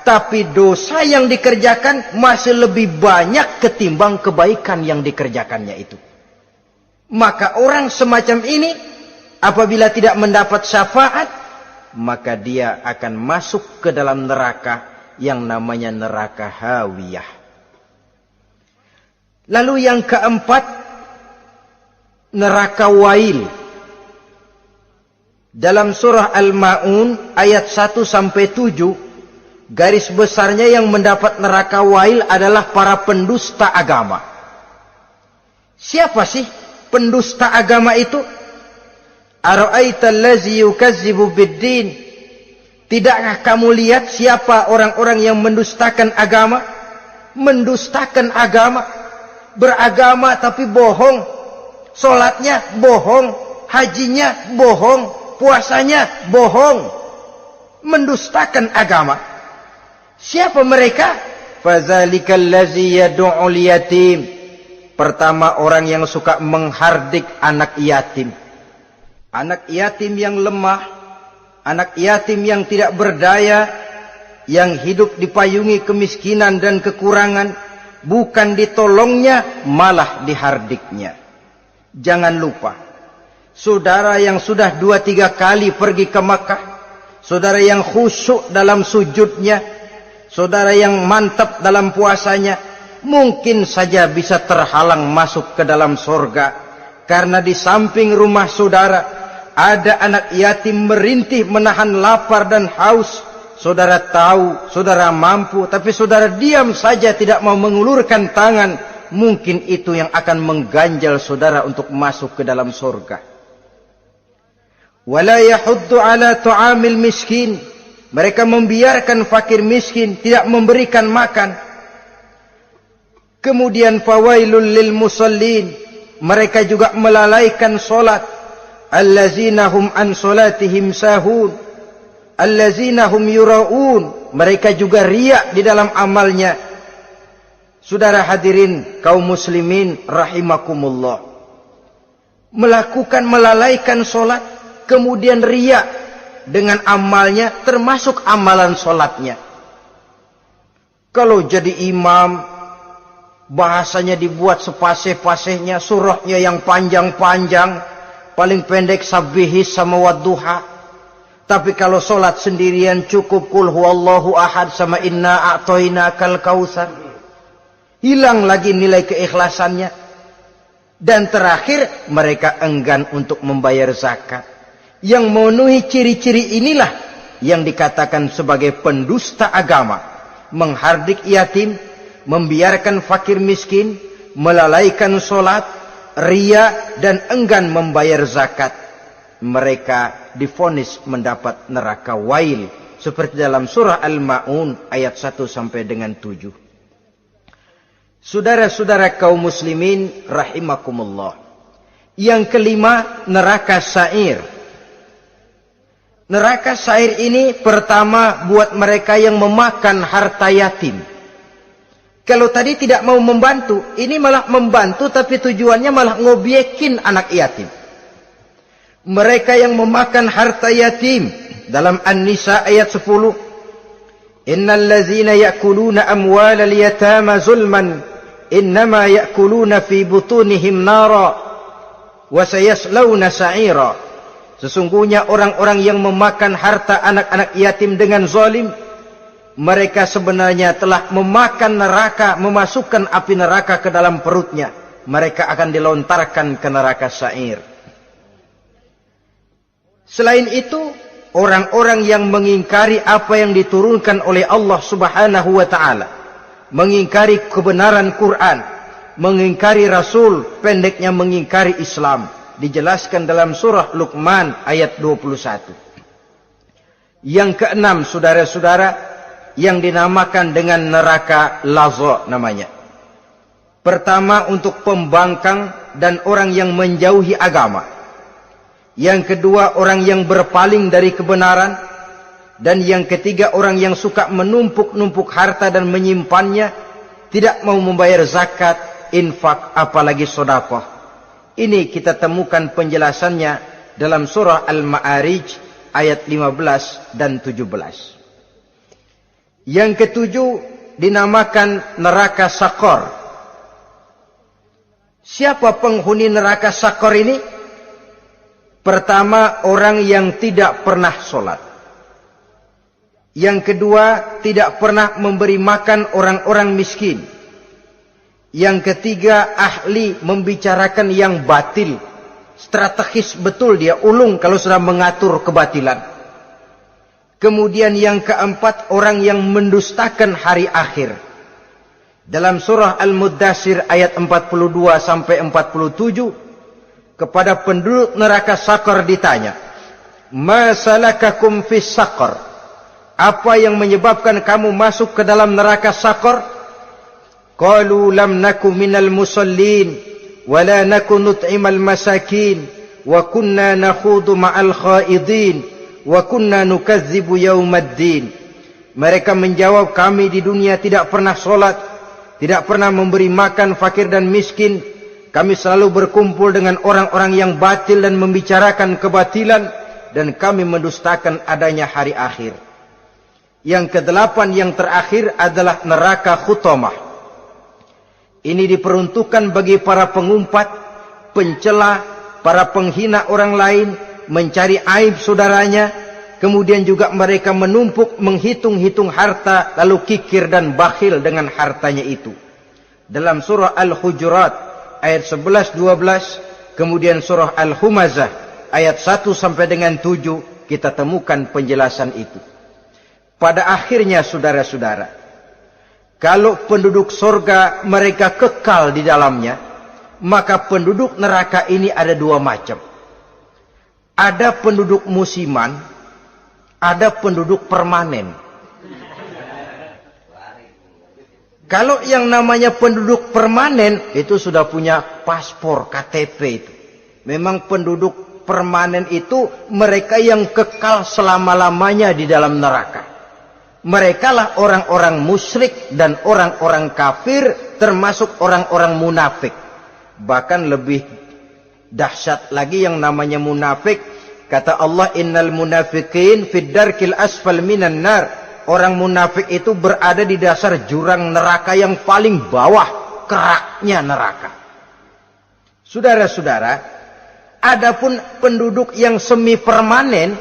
tapi dosa yang dikerjakan masih lebih banyak ketimbang kebaikan yang dikerjakannya itu. Maka orang semacam ini apabila tidak mendapat syafaat, maka dia akan masuk ke dalam neraka yang namanya neraka hawiyah. Lalu yang keempat, neraka wail. Dalam surah Al-Ma'un ayat 1-7, garis besarnya yang mendapat neraka wail adalah para pendusta agama. Siapa sih pendusta agama itu? Ara'aita allazi yukazzibu biddin. Tidakkah kamu lihat siapa orang-orang yang mendustakan agama? Mendustakan agama. Beragama tapi bohong. Salatnya bohong. Hajinya bohong. Puasanya bohong. Mendustakan agama. Siapa mereka? Fadzalikal ladzi yad'ul yatim. Pertama, orang yang suka menghardik anak yatim. Anak yatim yang lemah, anak yatim yang tidak berdaya, yang hidup dipayungi kemiskinan dan kekurangan, bukan ditolongnya, malah dihardiknya. Jangan lupa, saudara yang sudah 2-3 kali pergi ke Makkah, saudara yang khusyuk dalam sujudnya, saudara yang mantap dalam puasanya, mungkin saja bisa terhalang masuk ke dalam surga. Karena di samping rumah saudara ada anak yatim merintih menahan lapar dan haus. Saudara tahu, saudara mampu, tapi saudara diam saja tidak mau mengulurkan tangan. Mungkin itu yang akan mengganjal saudara untuk masuk ke dalam surga. Wala yahuddu ala tu'amil miskin. Mereka membiarkan fakir miskin, tidak memberikan makan. Kemudian fawailul lil musallin. Mereka juga melalaikan solat. Allazina hum an solatihim sahun. Allazina hum yura'un. Mereka juga riak di dalam amalnya. Saudara hadirin kaum muslimin rahimakumullah. Melalaikan solat, kemudian riak dengan amalnya, termasuk amalan solatnya. Kalau jadi imam, bahasanya dibuat sepasih-pasihnya, surahnya yang panjang-panjang, paling pendek sabbihis sama wadduha. Tapi kalau solat sendirian cukup qul huwallahu ahad sama inna a'tainakal kautsar. Hilang lagi nilai keikhlasannya. Dan terakhir, mereka enggan untuk membayar zakat. Yang memenuhi ciri-ciri inilah yang dikatakan sebagai pendusta agama. Menghardik yatim, membiarkan fakir miskin, melalaikan solat, riya, dan enggan membayar zakat. Mereka divonis mendapat neraka wail. Seperti dalam surah Al-Ma'un ayat 1 sampai dengan 7. Saudara-saudara kaum muslimin rahimakumullah. Yang kelima, neraka sa'ir. Neraka sa'ir ini pertama buat mereka yang memakan harta yatim. Kalau tadi tidak mau membantu, ini malah membantu tapi tujuannya malah ngobyekin anak yatim. Mereka yang memakan harta yatim dalam An-Nisa ayat 10. Innal ladzina ya'kuluna amwalal yatama zulman innama ya'kuluna fi butunihim nara wa sayaslawna sa'ira. Sesungguhnya orang-orang yang memakan harta anak-anak yatim dengan zalim, mereka sebenarnya telah memakan neraka, memasukkan api neraka ke dalam perutnya. Mereka akan dilontarkan ke neraka sa'ir. Selain itu, orang-orang yang mengingkari apa yang diturunkan oleh Allah Subhanahu wa ta'ala, mengingkari kebenaran Quran, mengingkari Rasul, pendeknya mengingkari Islam, dijelaskan dalam surah Luqman ayat 21. Yang keenam, saudara-saudara, yang dinamakan dengan neraka laza namanya. Pertama, untuk pembangkang dan orang yang menjauhi agama. Yang kedua, orang yang berpaling dari kebenaran. Dan yang ketiga, orang yang suka menumpuk-numpuk harta dan menyimpannya, tidak mau membayar zakat, infak, apalagi sedekah. Ini kita temukan penjelasannya dalam surah Al-Ma'arij ayat 15 dan 17. Yang ketujuh dinamakan neraka Sakor. Siapa penghuni neraka Sakor ini? Pertama, orang yang tidak pernah sholat. Yang kedua, tidak pernah memberi makan orang-orang miskin. Yang ketiga, ahli membicarakan yang batil. Strategis betul dia, ulung kalau sudah mengatur kebatilan. Kemudian yang keempat, orang yang mendustakan hari akhir. Dalam surah Al-Muddatsir ayat 42 sampai 47, kepada penduduk neraka Saqar ditanya, "Ma salakakum fis Saqar?" Apa yang menyebabkan kamu masuk ke dalam neraka Saqar? Qalu lam naku minal musallin wa la naku nut'imal masakin wa kunna nakhudu ma'al khaidin wa kunna nukadzibu yaumaddin. Mereka menjawab, kami di dunia tidak pernah sholat, tidak pernah memberi makan fakir dan miskin. Kami selalu berkumpul dengan orang-orang yang batil dan membicarakan kebatilan, dan kami mendustakan adanya hari akhir. Yang kedelapan, yang terakhir adalah neraka Khutamah. Ini diperuntukkan bagi para pengumpat, pencela, para penghina orang lain, mencari aib saudaranya, kemudian juga mereka menumpuk, menghitung-hitung harta, lalu kikir dan bakhil dengan hartanya itu. Dalam surah Al-Hujurat ayat 11-12, kemudian surah Al-Humazah ayat 1 sampai dengan 7, kita temukan penjelasan itu. Pada akhirnya saudara-saudara, kalau penduduk surga mereka kekal di dalamnya, maka penduduk neraka ini ada dua macam. Ada penduduk musiman, ada penduduk permanen. Kalau yang namanya penduduk permanen itu sudah punya paspor KTP itu. Memang penduduk permanen itu mereka yang kekal selama-lamanya di dalam neraka. Mereka lah orang-orang musyrik dan orang-orang kafir, termasuk orang-orang munafik. Bahkan lebih dahsyat lagi yang namanya munafik. Kata Allah, innal munafiqin fid darkil asfal minan nar. Orang munafik itu berada di dasar jurang neraka yang paling bawah, keraknya neraka. Saudara-saudara, adapun penduduk yang semi permanen,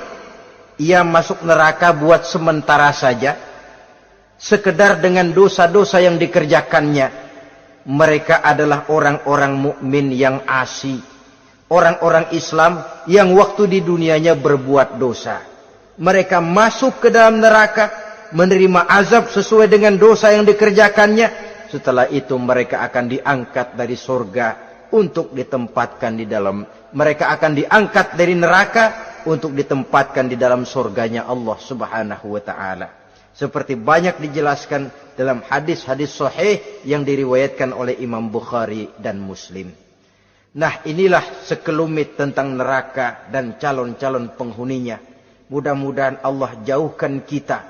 ia masuk neraka buat sementara saja, sekedar dengan dosa-dosa yang dikerjakannya. Mereka adalah orang-orang mukmin yang asli, orang-orang Islam yang waktu di dunianya berbuat dosa. Mereka masuk ke dalam neraka, menerima azab sesuai dengan dosa yang dikerjakannya. Setelah itu mereka akan diangkat dari surga untuk ditempatkan di dalam. Mereka akan diangkat dari neraka untuk ditempatkan di dalam surganya Allah Subhanahu wa ta'ala. Seperti banyak dijelaskan dalam hadis-hadis sahih yang diriwayatkan oleh Imam Bukhari dan Muslim. Nah, inilah sekelumit tentang neraka dan calon-calon penghuninya. Mudah-mudahan Allah jauhkan kita,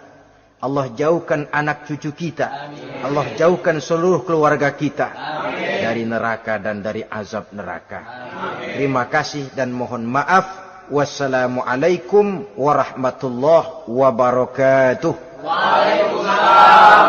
Allah jauhkan anak cucu kita, amin. Allah jauhkan seluruh keluarga kita, amin, dari neraka dan dari azab neraka. Amin. Terima kasih dan mohon maaf. Wassalamualaikum warahmatullahi wabarakatuh. Waalaikumsalam.